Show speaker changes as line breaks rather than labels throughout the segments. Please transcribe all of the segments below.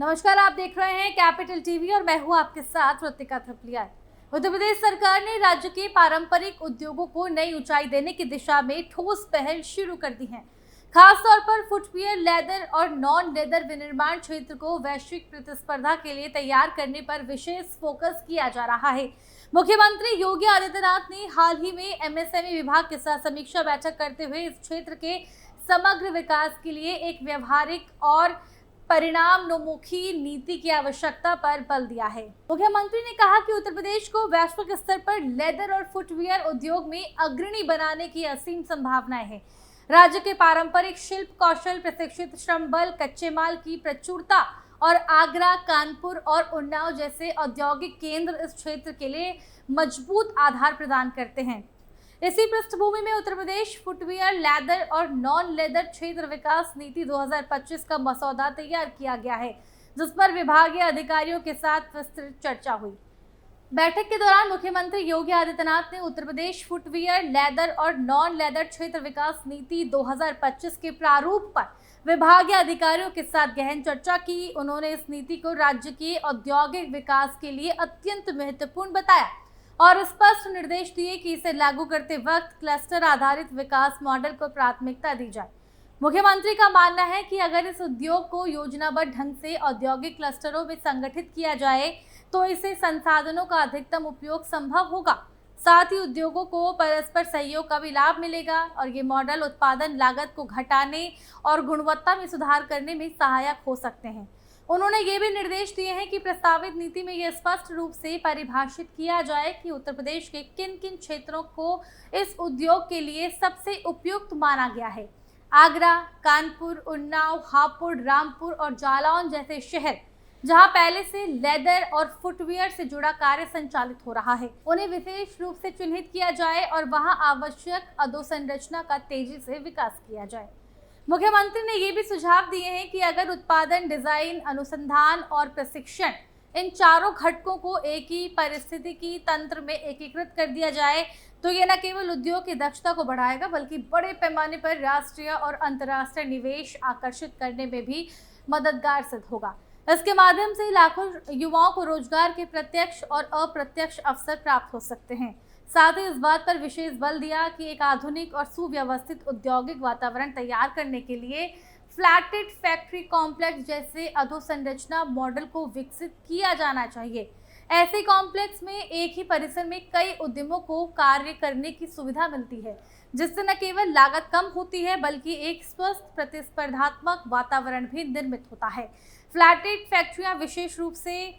नमस्कार, आप देख रहे हैं कैपिटल टीवी और मैं हूं आपके साथ ऋतिका थपलियाल। उत्तर प्रदेश सरकार ने राज्य के पारंपरिक उद्योगों को नई ऊंचाई देने की दिशा में ठोस पहल शुरू कर दी है। खास तौर पर फुटवियर, लेदर और नॉन लेदर विनिर्माण क्षेत्र को वैश्विक प्रतिस्पर्धा के लिए तैयार करने पर विशेष फोकस किया जा रहा है। मुख्यमंत्री योगी आदित्यनाथ ने हाल ही में एमएसएमई विभाग के साथ समीक्षा बैठक करते हुए इस क्षेत्र के समग्र विकास के लिए एक व्यवहारिक और परिणामोन्मुखी नीति की आवश्यकता पर बल दिया है। मुख्यमंत्री ने कहा कि उत्तर प्रदेश को वैश्विक स्तर पर लेदर और फुटवियर उद्योग में अग्रणी बनाने की असीम संभावनाएं हैं। राज्य के पारंपरिक शिल्प कौशल, प्रशिक्षित श्रम बल, कच्चे माल की प्रचुरता और आगरा, कानपुर और उन्नाव जैसे औद्योगिक केंद्र इस क्षेत्र के लिए मजबूत आधार प्रदान करते हैं। इसी पृष्ठभूमि में उत्तर प्रदेश फुटवियर, लेदर और नॉन लेदर क्षेत्र विकास नीति 2025 का मसौदा तैयार किया गया है, जिस पर विभागीय अधिकारियों के साथ विस्तृत चर्चा हुई। बैठक के दौरान मुख्यमंत्री योगी आदित्यनाथ ने उत्तर प्रदेश फुटवियर, लेदर और नॉन लेदर क्षेत्र विकास नीति 2025 के प्रारूप पर विभागीय अधिकारियों के साथ गहन चर्चा की। उन्होंने इस नीति को राज्य के औद्योगिक विकास के लिए अत्यंत महत्वपूर्ण बताया और स्पष्ट निर्देश दिए कि इसे लागू करते वक्त क्लस्टर आधारित विकास मॉडल को प्राथमिकता दी जाए। मुख्यमंत्री का मानना है कि अगर इस उद्योग को योजनाबद्ध ढंग से औद्योगिक क्लस्टरों में संगठित किया जाए तो इससे संसाधनों का अधिकतम उपयोग संभव होगा। साथ ही उद्योगों को परस्पर सहयोग का भी लाभ मिलेगा और ये मॉडल उत्पादन लागत को घटाने और गुणवत्ता में सुधार करने में सहायक हो सकते हैं। उन्होंने ये भी निर्देश दिए हैं कि प्रस्तावित नीति में यह स्पष्ट रूप से परिभाषित किया जाए कि उत्तर प्रदेश के किन किन क्षेत्रों को इस उद्योग के लिए सबसे उपयुक्त माना गया है। आगरा, कानपुर, उन्नाव, हापुड़, रामपुर और जालौन जैसे शहर जहां पहले से लेदर और फुटवियर से जुड़ा कार्य संचालित हो रहा है, उन्हें विशेष रूप से चिन्हित किया जाए और वहां आवश्यक अधोसंरचना का तेजी से विकास किया जाए। मुख्यमंत्री ने ये भी सुझाव दिए हैं कि अगर उत्पादन, डिजाइन, अनुसंधान और प्रशिक्षण इन चारों घटकों को एक ही पारिस्थितिकी तंत्र में एकीकृत कर दिया जाए तो ये न केवल उद्योग की दक्षता को बढ़ाएगा बल्कि बड़े पैमाने पर राष्ट्रीय और अंतर्राष्ट्रीय निवेश आकर्षित करने में भी मददगार सिद्ध होगा। इसके माध्यम से लाखों युवाओं को रोजगार के प्रत्यक्ष और अप्रत्यक्ष अवसर प्राप्त हो सकते हैं। साथ ही इस बात पर विशेष बल दिया कि एक आधुनिक और सुव्यवस्थित औद्योगिक वातावरण तैयार करने के लिए फ्लैटेड फैक्ट्री कॉम्प्लेक्स जैसे अधोसंरचना मॉडल को विकसित किया जाना चाहिए। ऐसे कॉम्प्लेक्स में एक ही परिसर में कई उद्यमों को कार्य करने की सुविधा मिलती है, जिससे न केवल लागत कम होती है बल्कि एक स्वस्थ प्रतिस्पर्धात्मक वातावरण भी निर्मित होता है। फ्लैटेड फैक्ट्रियां विशेष रूप से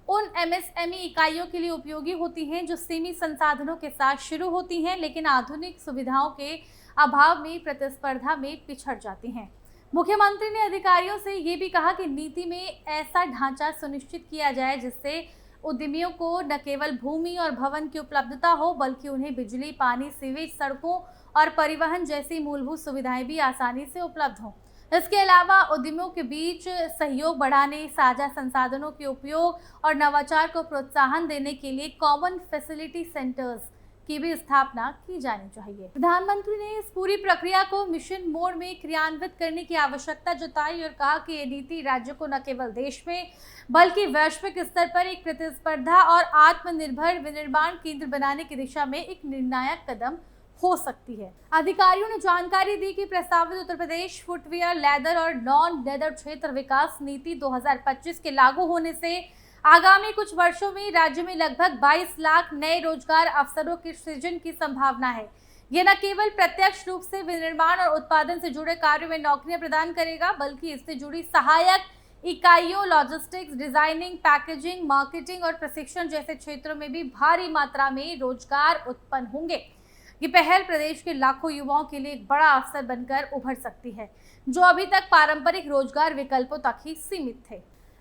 उन एमएसएमई इकाइयों के लिए उपयोगी होती हैं जो सीमित संसाधनों के साथ शुरू होती हैं लेकिन आधुनिक सुविधाओं के अभाव में प्रतिस्पर्धा में पिछड़ जाती हैं। मुख्यमंत्री ने अधिकारियों से ये भी कहा कि नीति में ऐसा ढांचा सुनिश्चित किया जाए जिससे उद्यमियों को न केवल भूमि और भवन की उपलब्धता हो बल्कि उन्हें बिजली, पानी, सीवेज, सड़कों और परिवहन जैसी मूलभूत सुविधाएं भी आसानी से उपलब्ध हों। इसके अलावा उद्यमियों के बीच सहयोग बढ़ाने, साझा संसाधनों के उपयोग और नवाचार को प्रोत्साहन देने के लिए कॉमन फैसिलिटी सेंटर्स की भी स्थापना की जानी चाहिए। प्रधानमंत्री ने इस पूरी प्रक्रिया को मिशन मोड में क्रियान्वित करने की आवश्यकता जताई और कहा कि ये नीति राज्य को न केवल देश में बल्कि वैश्विक स्तर पर एक प्रतिस्पर्धा और आत्मनिर्भर विनिर्माण केंद्र बनाने की दिशा में एक निर्णायक कदम हो सकती है। अधिकारियों ने जानकारी दी कि प्रस्तावित उत्तर प्रदेश फुटवियर, लेदर और नॉन लेदर क्षेत्र विकास नीति 2025 के लागू होने से आगामी कुछ वर्षों में राज्य में लगभग 22 लाख नए रोजगार अवसरों के सृजन की संभावना है। यह न केवल प्रत्यक्ष रूप से विनिर्माण और उत्पादन से जुड़े कार्यों में नौकरियां प्रदान करेगा बल्कि इससे जुड़ी सहायक इकाइयों, लॉजिस्टिक्स, डिजाइनिंग, पैकेजिंग, मार्केटिंग और प्रशिक्षण जैसे क्षेत्रों में भी भारी मात्रा में रोजगार उत्पन्न होंगे। ये पहल प्रदेश के लाखों युवाओं के लिए एक बड़ा अवसर बनकर उभर सकती है, जो अभी तक पारंपरिक रोजगार विकल्पों तक ही सीमित थे।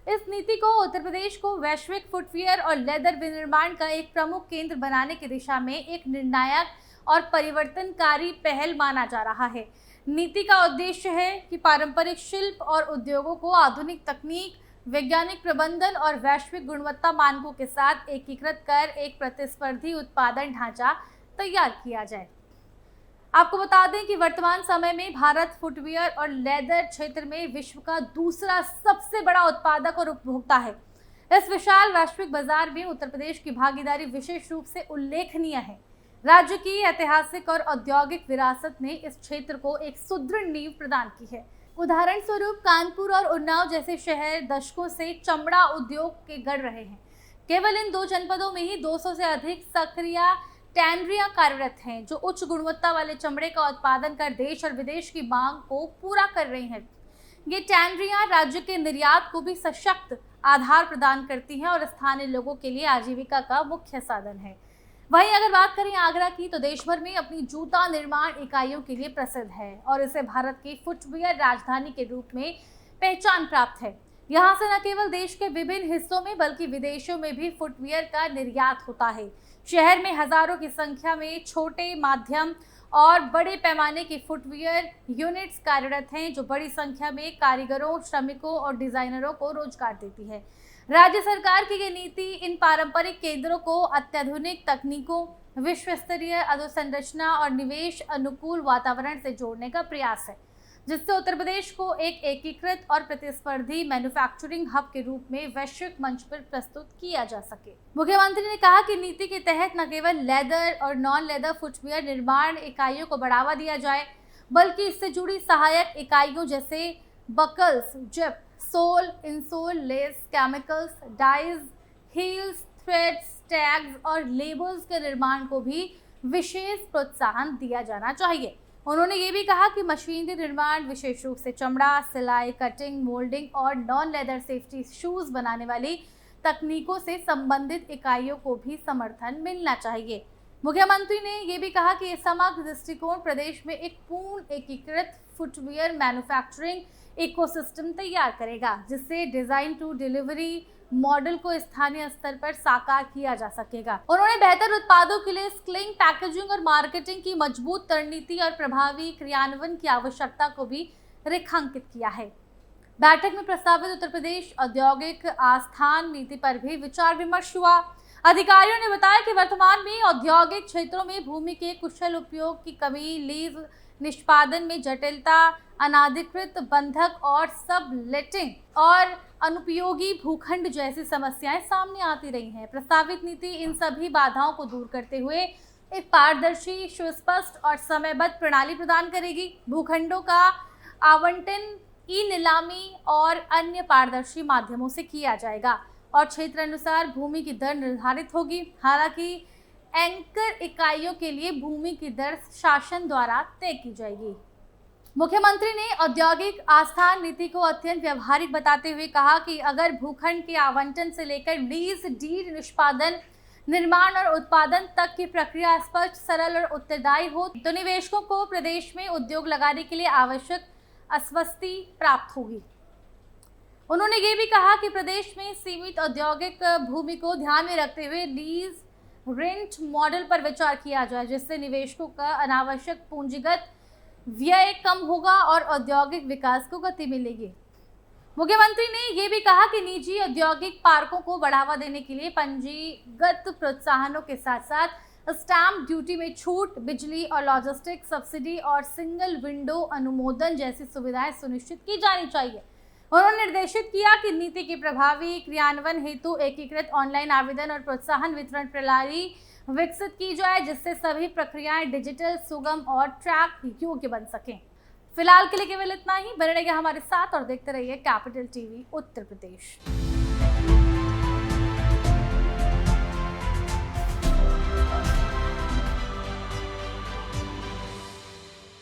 इस नीति को उत्तर प्रदेश को वैश्विक फुटवियर और लेदर विनिर्माण का एक प्रमुख केंद्र बनाने की दिशा में एक निर्णायक और परिवर्तनकारी पहल माना जा रहा है। नीति का उद्देश्य है कि पारंपरिक शिल्प और उद्योगों को आधुनिक तकनीक, वैज्ञानिक प्रबंधन और वैश्विक गुणवत्ता मानकों के साथ एकीकृत कर एक प्रतिस्पर्धी उत्पादन ढांचा तैयार किया जाए। आपको बता दें कि वर्तमान समय में भारत फुटवियर और लेदर क्षेत्र में विश्व का दूसरा सबसे बड़ा उत्पादक और उपभोक्ता है। इस विशाल वैश्विक बाजार में उत्तर प्रदेश की भागीदारी विशेष रूप से उल्लेखनीय है। राज्य की ऐतिहासिक और औद्योगिक विरासत ने इस क्षेत्र को एक सुदृढ़ नींव प्रदान की है। उदाहरण स्वरूप कानपुर और उन्नाव जैसे शहर दशकों से चमड़ा उद्योग के गढ़ रहे हैं। केवल इन 2 जनपदों में ही 200 से अधिक सक्रिय टैनरियां कार्यरत हैं, जो उच्च गुणवत्ता वाले चमड़े का उत्पादन कर देश और विदेश की मांग को पूरा कर रही हैं। ये टैनरियां राज्य के निर्यात को भी सशक्त आधार प्रदान करती हैं और स्थानीय लोगों के लिए आजीविका का मुख्य साधन है। वहीं अगर बात करें आगरा की, तो देश भर में अपनी जूता निर्माण इकाइयों के लिए प्रसिद्ध है और इसे भारत की फुटवियर राजधानी के रूप में पहचान प्राप्त है। यहाँ से न केवल देश के विभिन्न हिस्सों में बल्कि विदेशों में भी फुटवियर का निर्यात होता है। शहर में हजारों की संख्या में छोटे, माध्यम और बड़े पैमाने की फुटवियर यूनिट्स कार्यरत हैं, जो बड़ी संख्या में कारीगरों, श्रमिकों और डिजाइनरों को रोजगार देती है। राज्य सरकार की ये नीति इन पारंपरिक केंद्रों को अत्याधुनिक तकनीकों, विश्व स्तरीय अधोसंरचना और निवेश अनुकूल वातावरण से जोड़ने का प्रयास है, जिससे उत्तर प्रदेश को एक एकीकृत और प्रतिस्पर्धी मैन्युफैक्चरिंग हब के रूप में वैश्विक मंच पर प्रस्तुत किया जा सके। मुख्यमंत्री ने कहा कि नीति के तहत न केवल लेदर और नॉन लेदर फुटवियर निर्माण इकाइयों को बढ़ावा दिया जाए, बल्कि इससे जुड़ी सहायक इकाइयों जैसे buckles, zip, sole, insole, lace, chemicals, dyes, heels, threads, tags और लेबल्स के निर्माण को भी विशेष प्रोत्साहन दिया जाना चाहिए। उन्होंने ये भी कहा कि मशीनरी निर्माण, विशेष रूप से चमड़ा, सिलाई, कटिंग, मोल्डिंग और नॉन लेदर सेफ्टी शूज बनाने वाली तकनीकों से संबंधित इकाइयों को भी समर्थन मिलना चाहिए। मुख्यमंत्री ने ये भी कहा कि ये समग्र दृष्टिकोण प्रदेश में एक पूर्ण एकीकृत फुटवियर मैन्युफैक्चरिंग इकोसिस्टम तैयार करेगा, जिससे डिजाइन टू डिलीवरी मॉडल को स्थानीय स्तर पर साकार किया जा सकेगा। उन्होंने बेहतर उत्पादों के लिए स्किलिंग, पैकेजिंग और मार्केटिंग की मजबूत रणनीति और प्रभावी क्रियान्वयन की आवश्यकता को भी रेखांकित किया है। बैठक में प्रस्तावित उत्तर प्रदेश औद्योगिक आस्थान नीति पर भी विचार विमर्श हुआ। अधिकारियों ने बताया कि वर्तमान में औद्योगिक क्षेत्रों में भूमि के कुशल उपयोग की कमी, लीज निष्पादन में जटिलता, अनाधिकृत बंधक और सबलेटिंग और अनुपयोगी भूखंड जैसी समस्याएं सामने आती रही हैं। प्रस्तावित नीति इन सभी बाधाओं को दूर करते हुए एक पारदर्शी, सुस्पष्ट और समयबद्ध प्रणाली प्रदान करेगी। भूखंडों का आवंटन ई नीलामी और अन्य पारदर्शी माध्यमों से किया जाएगा और क्षेत्र अनुसार भूमि की दर निर्धारित होगी। हालांकि एंकर इकाइयों के लिए भूमि की दर शासन द्वारा तय की जाएगी। मुख्यमंत्री ने औद्योगिक आस्थान नीति को अत्यंत व्यवहारिक बताते हुए कहा कि अगर भूखंड के आवंटन से लेकर लीज डीड निष्पादन, निर्माण और उत्पादन तक की प्रक्रिया स्पष्ट, सरल और उत्तरदायी हो, तो निवेशकों को प्रदेश में उद्योग लगाने के लिए आवश्यक आश्वस्ति प्राप्त होगी। उन्होंने ये भी कहा कि प्रदेश में सीमित औद्योगिक भूमि को ध्यान में रखते हुए लीज रेंट मॉडल पर विचार किया जाए, जिससे निवेशकों का अनावश्यक पूंजीगत व्यय कम होगा और औद्योगिक विकास को गति मिलेगी। मुख्यमंत्री ने ये भी कहा कि निजी औद्योगिक पार्कों को बढ़ावा देने के लिए पंजीगत प्रोत्साहनों के साथ साथ स्टैंप ड्यूटी में छूट, बिजली और लॉजिस्टिक सब्सिडी और सिंगल विंडो अनुमोदन जैसी सुविधाएं सुनिश्चित की जानी चाहिए। उन्होंने निर्देशित किया कि नीति के प्रभावी क्रियान्वयन हेतु एकीकृत ऑनलाइन आवेदन और प्रोत्साहन वितरण प्रणाली विकसित की जाए, जिससे सभी प्रक्रियाएं डिजिटल, सुगम और ट्रैक योग्य बन सकें। फिलहाल के लिए केवल इतना ही। बने रहिए हमारे साथ और देखते रहिए कैपिटल टीवी उत्तर प्रदेश।